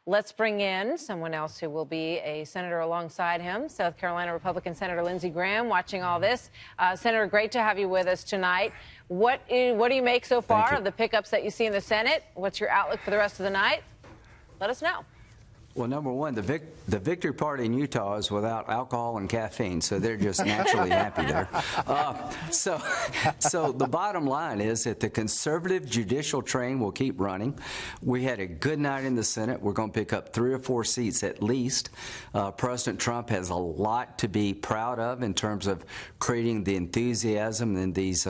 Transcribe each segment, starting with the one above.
Let's bring in someone else who will be a senator alongside him, South Carolina Republican Senator Lindsey Graham, watching all this. Senator, great to have you with us tonight. What do you make so far of the pickups that you see in the Senate? What's your outlook for the rest of the night? Let us know. Well, number one, the victory party in Utah is without alcohol and caffeine, so they're just naturally happy there. So the bottom line is that the conservative judicial train will keep running. We had a good night in the Senate. We're going to pick up 3 or 4 seats at least. President Trump has a lot to be proud of in terms of creating the enthusiasm in these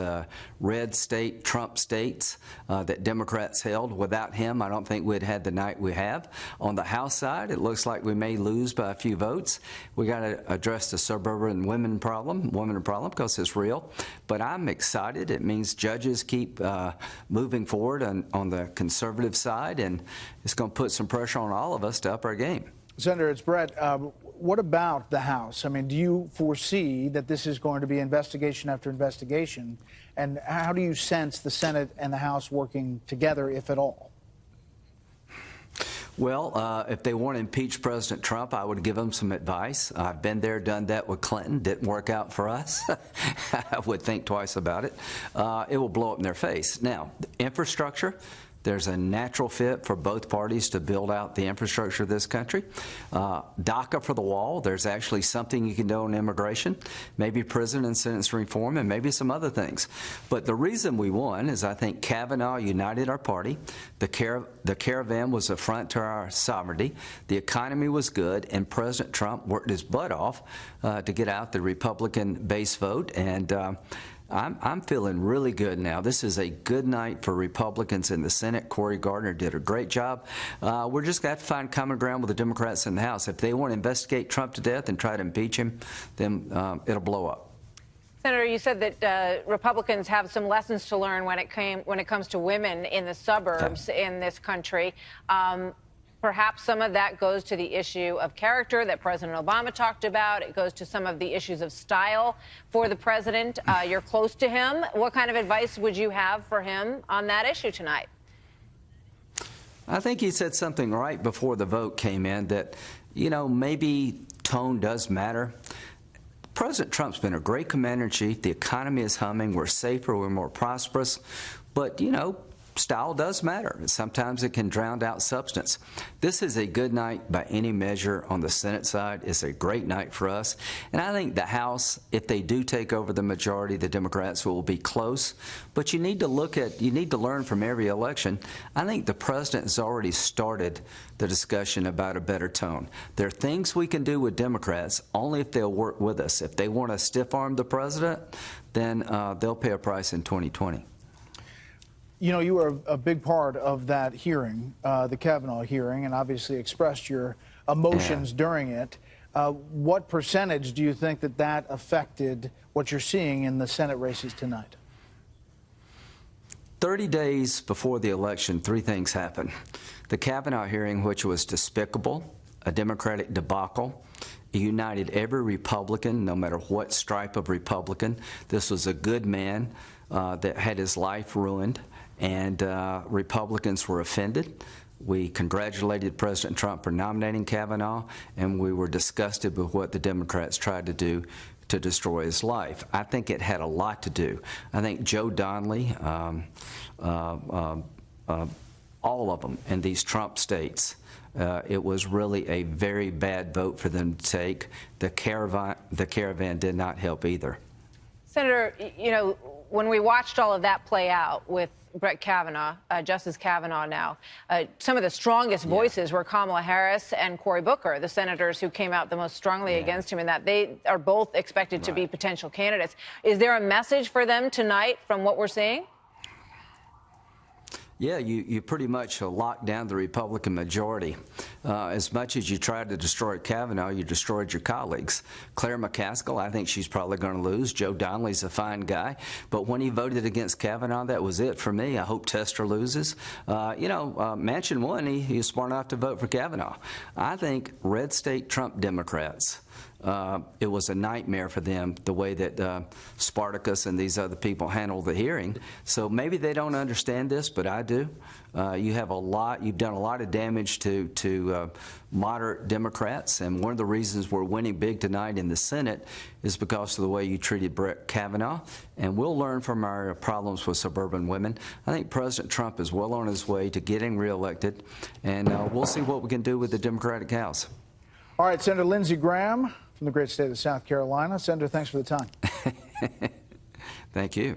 red state Trump states that Democrats held. Without him, I don't think we'd had the night we have. On the House side, it looks like we may lose by a few votes. We got to address the suburban women problem because it's real. But I'm excited. It means judges keep moving forward on the conservative side, and it's going to put some pressure on all of us to up our game. Senator, it's Brett. What about the House? I mean, do you foresee that this is going to be investigation after investigation? And how do you sense the Senate and the House working together, if at all? Well, if they want to impeach President Trump, I would give them some advice. I've been there, done that with Clinton. Didn't work out for us. I would think twice about it. It will blow up in their face. Now, infrastructure. There's a natural fit for both parties to build out the infrastructure of this country. DACA for the wall. There's actually something you can do on immigration, maybe prison and sentence reform, and maybe some other things. But the reason we won is I think Kavanaugh united our party. The caravan was a front to our sovereignty. The economy was good, and President Trump worked his butt off to get out the Republican base vote. And I'm feeling really good now. This is a good night for Republicans in the Senate. Cory Gardner did a great job. We're just going to have to find common ground with the Democrats in the House. If they want to investigate Trump to death and try to impeach him, then it'll blow up. Senator, you said that Republicans have some lessons to learn when it comes to women in the suburbs in this country. Perhaps some of that goes to the issue of character that President Obama talked about. It goes to some of the issues of style for the president. You're close to him. What kind of advice would you have for him on that issue tonight? I think he said something right before the vote came in that, you know, maybe tone does matter. President Trump's been a great commander-in-chief. The economy is humming. We're safer. We're more prosperous. But, you know, style does matter. Sometimes it can drown out substance. This is a good night by any measure on the Senate side. It's a great night for us. And I think the House, if they do take over the majority, the Democrats will be close. But you need to learn from every election. I think the president has already started the discussion about a better tone. There are things we can do with Democrats only if they'll work with us. If they want to stiff-arm the president, then they'll pay a price in 2020. You know, you were a big part of that hearing, the Kavanaugh hearing, and obviously expressed your emotions during it. What percentage do you think that affected what you're seeing in the Senate races tonight? 30 days before the election, 3 things happened. The Kavanaugh hearing, which was despicable, a Democratic debacle. It united every Republican, no matter what stripe of Republican. This was a good man that had his life ruined. And Republicans were offended. We congratulated President Trump for nominating Kavanaugh, and we were disgusted with what the Democrats tried to do to destroy his life. I think it had a lot to do. I think Joe Donnelly, all of them in these Trump states, it was really a very bad vote for them to take. The caravan did not help either. Senator, you know, when we watched all of that play out with Brett Kavanaugh, Justice Kavanaugh now, some of the strongest voices were Kamala Harris and Cory Booker, the senators who came out the most strongly against him, and that they are both expected to be potential candidates. Is there a message for them tonight from what we're seeing? Yeah, you pretty much locked down the Republican majority. As much as you tried to destroy Kavanaugh, you destroyed your colleagues. Claire McCaskill, I think she's probably going to lose. Joe Donnelly's a fine guy. But when he voted against Kavanaugh, that was it for me. I hope Tester loses. You know, Manchin won. He was smart enough to vote for Kavanaugh. I think red state Trump Democrats it was a nightmare for them, the way that Spartacus and these other people handled the hearing. So maybe they don't understand this, but I do. You've done a lot of damage to moderate Democrats, and one of the reasons we're winning big tonight in the Senate is because of the way you treated Brett Kavanaugh, and we'll learn from our problems with suburban women. I think President Trump is well on his way to getting reelected, and we'll see what we can do with the Democratic House. All right, Senator Lindsey Graham from the great state of South Carolina. Senator, thanks for the time. Thank you.